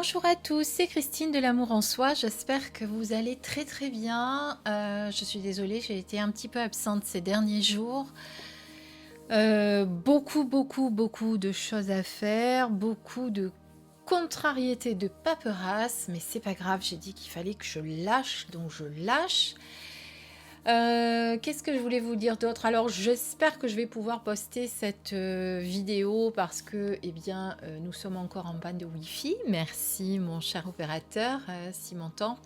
Bonjour à tous, c'est Christine de l'Amour en Soi. J'espère que vous allez très très bien. Je suis désolée, j'ai été un petit peu absente ces derniers jours. Beaucoup de choses à faire, beaucoup de contrariétés, de paperasse, mais c'est pas grave, j'ai dit qu'il fallait que je lâche, donc je lâche. Qu'est-ce que je voulais vous dire d'autre? Alors j'espère que je vais pouvoir poster cette vidéo parce que nous sommes encore en panne de Wi-Fi. Merci mon cher opérateur s'il m'entend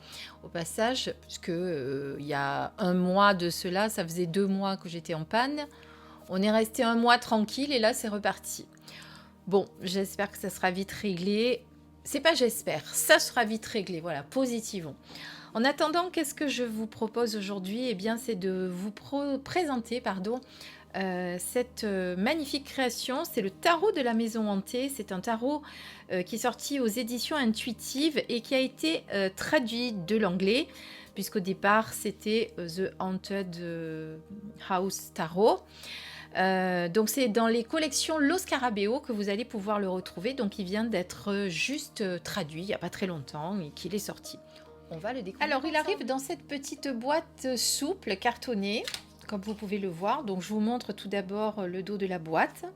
au passage, puisque il y a un mois de cela, ça faisait 2 mois que j'étais en panne. On est resté un mois tranquille et là c'est reparti. Bon, j'espère que ça sera vite réglé. C'est pas j'espère, ça sera vite réglé, voilà, positivons. En attendant, qu'est-ce que je vous propose aujourd'hui? Eh bien, c'est de vous présenter cette magnifique création. C'est le tarot de la maison hantée. C'est un tarot qui est sorti aux éditions Intuitives et qui a été traduit de l'anglais, puisqu'au départ, c'était The Haunted House Tarot. Donc c'est dans les collections Lo Scarabeo que vous allez pouvoir le retrouver. Donc il vient d'être juste traduit il n'y a pas très longtemps et qu'il est sorti. On va le découvrir. Alors, il arrive dans cette petite boîte souple, cartonnée, comme vous pouvez le voir. Donc, je vous montre tout d'abord le dos de la boîte.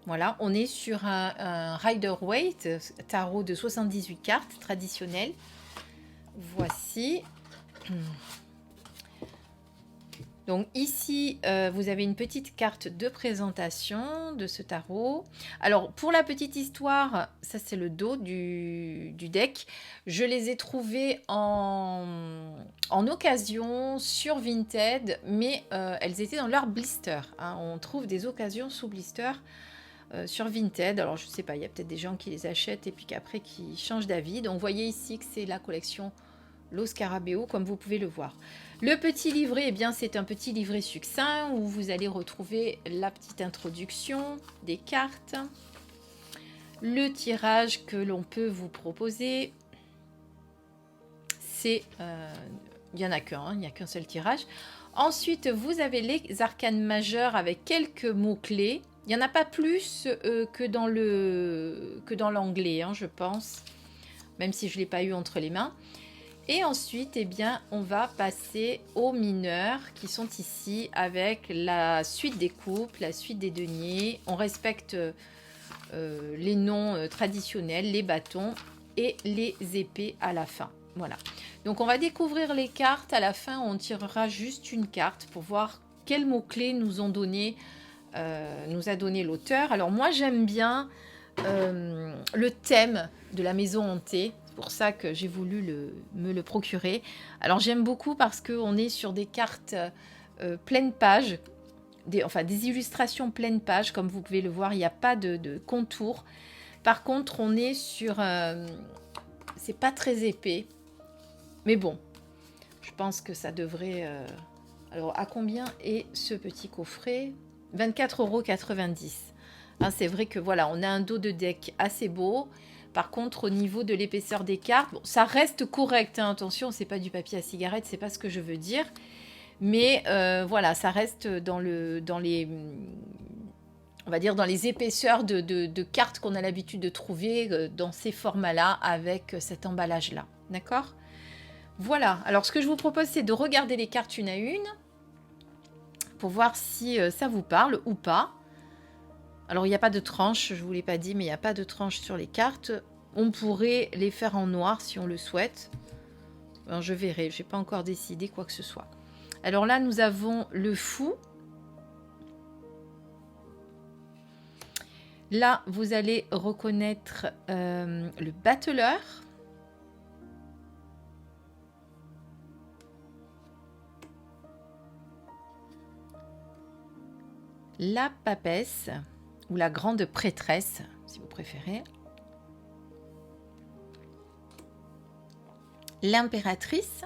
Voilà, on est sur un Rider-Waite, tarot de 78 cartes traditionnel. Voici. Donc ici, vous avez une petite carte de présentation de ce tarot. Alors, pour la petite histoire, ça c'est le dos du deck. Je les ai trouvés en occasion sur Vinted, mais elles étaient dans leur blister. Hein. On trouve des occasions sous blister sur Vinted. Alors, je ne sais pas, il y a peut-être des gens qui les achètent et puis qu'après qui changent d'avis. Donc, vous voyez ici que c'est la collection Lo Scarabeo, comme vous pouvez le voir. Le petit livret, eh bien, c'est un petit livret succinct où vous allez retrouver la petite introduction des cartes, le tirage que l'on peut vous proposer. C'est, il n'y en a qu'un, il n'y a qu'un seul tirage. Ensuite, vous avez les arcanes majeures avec quelques mots-clés. Il n'y en a pas plus que dans l'anglais, hein, je pense, même si je ne l'ai pas eu entre les mains. Et ensuite, eh bien, on va passer aux mineurs qui sont ici avec la suite des coupes, la suite des deniers. On respecte les noms traditionnels, les bâtons et les épées à la fin. Voilà. Donc, on va découvrir les cartes. À la fin, on tirera juste une carte pour voir quels mots-clés nous a donné l'auteur. Alors, moi, j'aime bien le thème de la maison hantée. Pour ça que j'ai voulu me le procurer. Alors j'aime beaucoup parce qu'on est sur des cartes pleine page, des illustrations pleine page, comme vous pouvez le voir, il n'y a pas de contour. Par contre, on est sur... c'est pas très épais, mais bon, je pense que ça devrait... Alors, à combien est ce petit coffret? 24,90 €. Hein, c'est vrai que voilà, on a un dos de deck assez beau. Par contre, au niveau de l'épaisseur des cartes, bon, ça reste correct. Hein, attention, c'est pas du papier à cigarette, c'est pas ce que je veux dire. Mais voilà, ça reste dans les, on va dire dans les épaisseurs de cartes qu'on a l'habitude de trouver dans ces formats-là avec cet emballage-là. D'accord? Voilà. Alors, ce que je vous propose, c'est de regarder les cartes une à une pour voir si ça vous parle ou pas. Alors, il n'y a pas de tranche, je ne vous l'ai pas dit, mais il n'y a pas de tranche sur les cartes. On pourrait les faire en noir si on le souhaite. Alors, je verrai, je n'ai pas encore décidé quoi que ce soit. Alors là, nous avons le fou. Là, vous allez reconnaître le battleur. La papesse. Ou la grande prêtresse, si vous préférez. L'impératrice.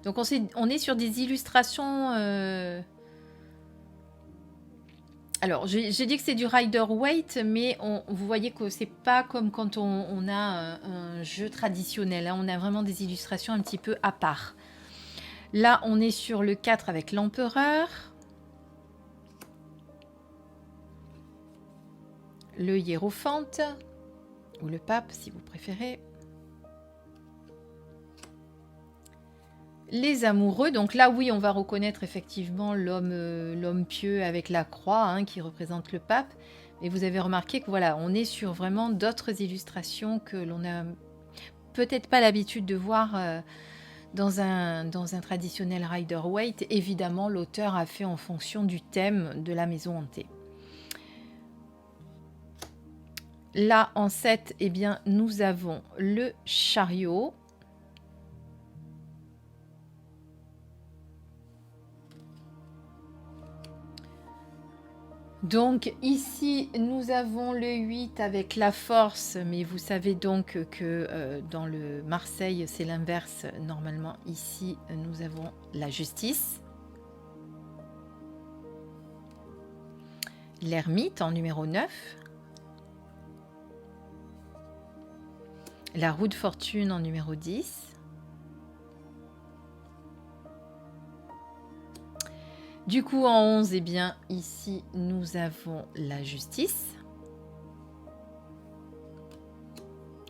Donc on est sur des illustrations... Alors, j'ai dit que c'est du Rider-Waite, mais vous voyez que c'est pas comme quand on a un jeu traditionnel. Hein. On a vraiment des illustrations un petit peu à part. Là, on est sur le 4 avec l'empereur. le hiérophante, ou le pape si vous préférez. Les amoureux, donc là oui on va reconnaître effectivement l'homme pieux avec la croix hein, qui représente le pape. Mais vous avez remarqué que voilà, on est sur vraiment d'autres illustrations que l'on n'a peut-être pas l'habitude de voir dans un traditionnel Rider-Waite. Évidemment, l'auteur a fait en fonction du thème de la maison hantée. Là, en 7, eh bien, nous avons le chariot. Donc ici, nous avons le 8 avec la force, mais vous savez donc que dans le Marseille, c'est l'inverse. Normalement, ici, nous avons la justice. L'ermite en numéro 9. La roue de fortune en numéro 10. Du coup, en 11, eh bien, ici, nous avons la justice.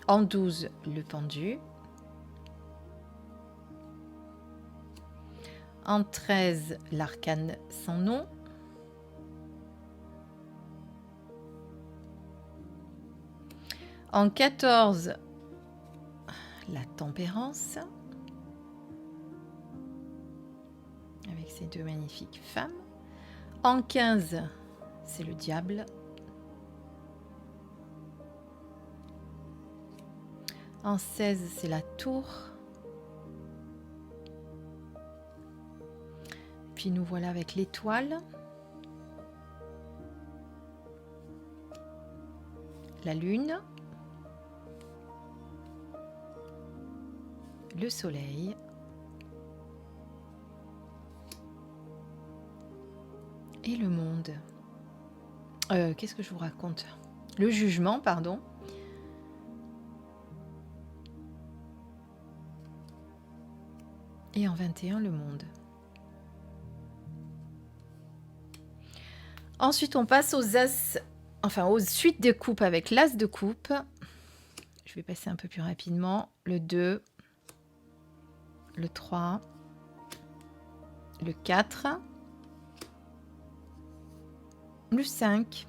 En 12, le pendu. En 13, l'arcane sans nom. En 14, la tempérance. Avec ces deux magnifiques femmes. En 15, c'est le diable. En 16, c'est la tour. Puis nous voilà avec l'étoile. La lune. Le soleil. Et le monde. Qu'est-ce que je vous raconte? Le jugement, pardon. Et en 21, le monde. Ensuite, on passe aux as, enfin aux suites de coupe avec l'as de coupe. Je vais passer un peu plus rapidement. Le 2, le 3, le 4, le 5,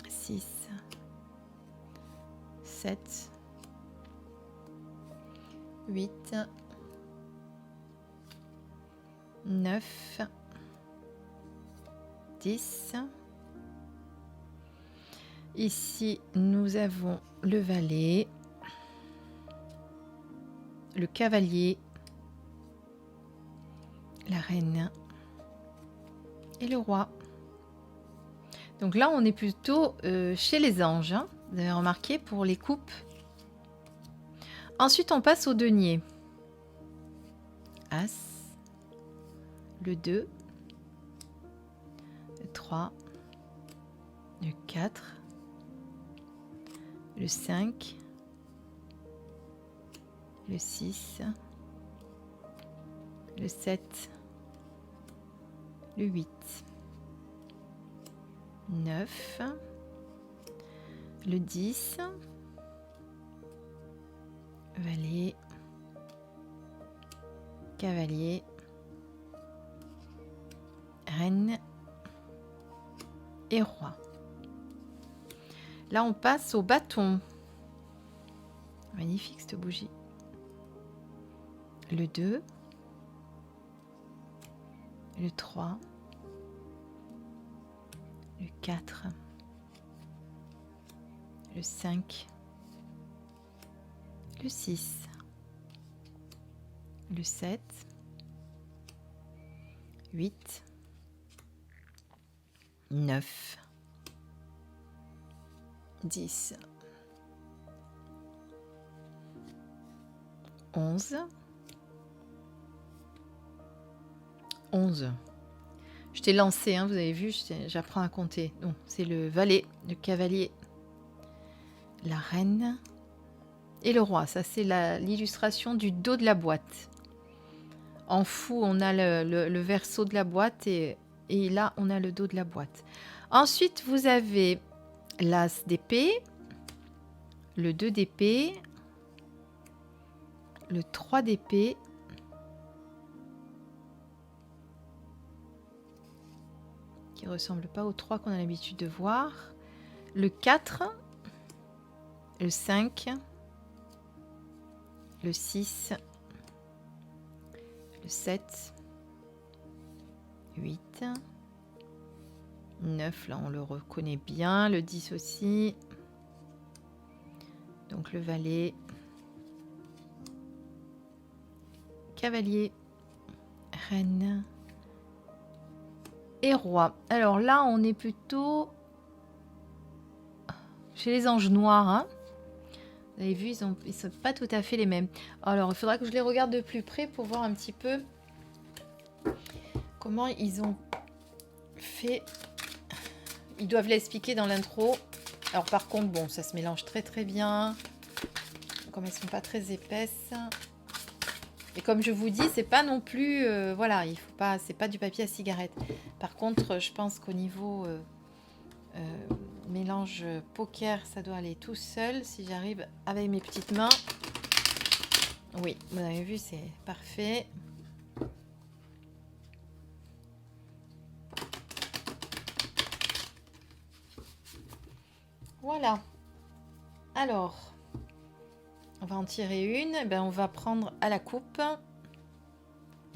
6, 7, 8, 9, 10. Ici, nous avons le valet, le cavalier, la reine et le roi. Donc là, on est plutôt chez les anges. Hein. Vous avez remarqué pour les coupes. Ensuite, on passe au denier. As, le 2, le 3, le 4, le 5, le 6, le 7, le 8, 9, le 10, valet, cavalier, reine et roi. Là, on passe au bâton. Magnifique cette bougie. Le 2, le 3, le 4, le 5, le 6, le 7, 8, 9, 10, 11, 11. Je t'ai lancé, hein, vous avez vu, j'apprends à compter. Donc, c'est le valet, le cavalier, la reine et le roi. Ça, c'est l'illustration du dos de la boîte. En fou, on a le verso de la boîte et là, on a le dos de la boîte. Ensuite, vous avez l'As d'épée, le 2 d'épée, le 3 d'épée, qui ne ressemble pas aux 3 qu'on a l'habitude de voir, le 4, le 5, le 6, le 7, 8, 9, là on le reconnaît bien, le 10 aussi, donc le valet, cavalier, reine et roi. Alors là on est plutôt chez les anges noirs, hein. Vous avez vu, ils sont pas tout à fait les mêmes. Alors il faudra que je les regarde de plus près pour voir un petit peu comment ils ont fait. Ils doivent l'expliquer dans l'intro. Alors par contre, bon, ça se mélange très très bien. Comme elles sont pas très épaisses. Et comme je vous dis, c'est pas non plus, voilà, il faut pas, c'est pas du papier à cigarette. Par contre, je pense qu'au niveau mélange poker, ça doit aller tout seul si j'arrive avec mes petites mains. Oui, vous avez vu, c'est parfait. Voilà. Alors, on va en tirer une. Ben, on va prendre à la coupe.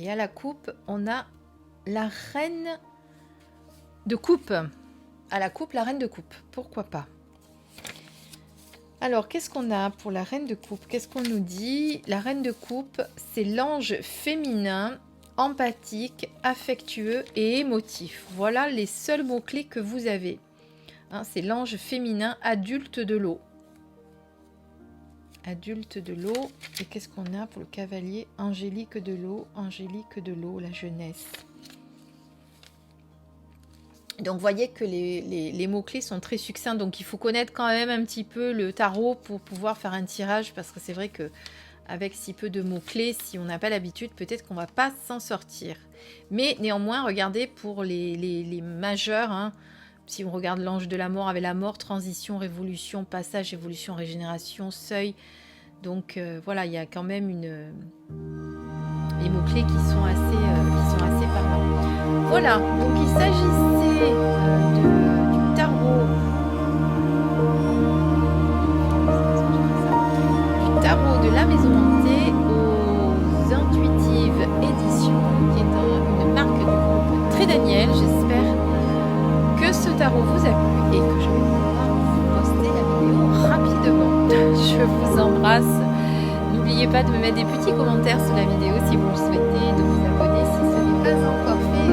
Et à la coupe, on a la reine de coupe. À la coupe, la reine de coupe. Pourquoi pas? Alors, qu'est-ce qu'on a pour la reine de coupe? Qu'est-ce qu'on nous dit? La reine de coupe, c'est l'ange féminin, empathique, affectueux et émotif. Voilà les seuls mots-clés que vous avez. Hein, c'est l'ange féminin adulte de l'eau. Adulte de l'eau. Et qu'est-ce qu'on a pour le cavalier? Angélique de l'eau, la jeunesse. Donc, vous voyez que les mots-clés sont très succincts. Donc, il faut connaître quand même un petit peu le tarot pour pouvoir faire un tirage. Parce que c'est vrai que avec si peu de mots-clés, si on n'a pas l'habitude, peut-être qu'on ne va pas s'en sortir. Mais néanmoins, regardez pour les majeurs. Hein, si on regarde l'ange de la mort avec la mort, transition, révolution, passage, évolution, régénération, seuil. Donc, voilà, il y a quand même les mots-clés qui sont assez parlants. Voilà, donc il s'agissait du tarot. Du tarot de la maison hantée aux Intuitives Éditions, qui est une marque du groupe Très Daniel. J'espère que ce tarot vous a plu et que je vais pouvoir vous poster la vidéo rapidement. Je vous embrasse. N'oubliez pas de me mettre des petits commentaires sous la vidéo si vous le souhaitez, de vous abonner si ce n'est pas encore fait.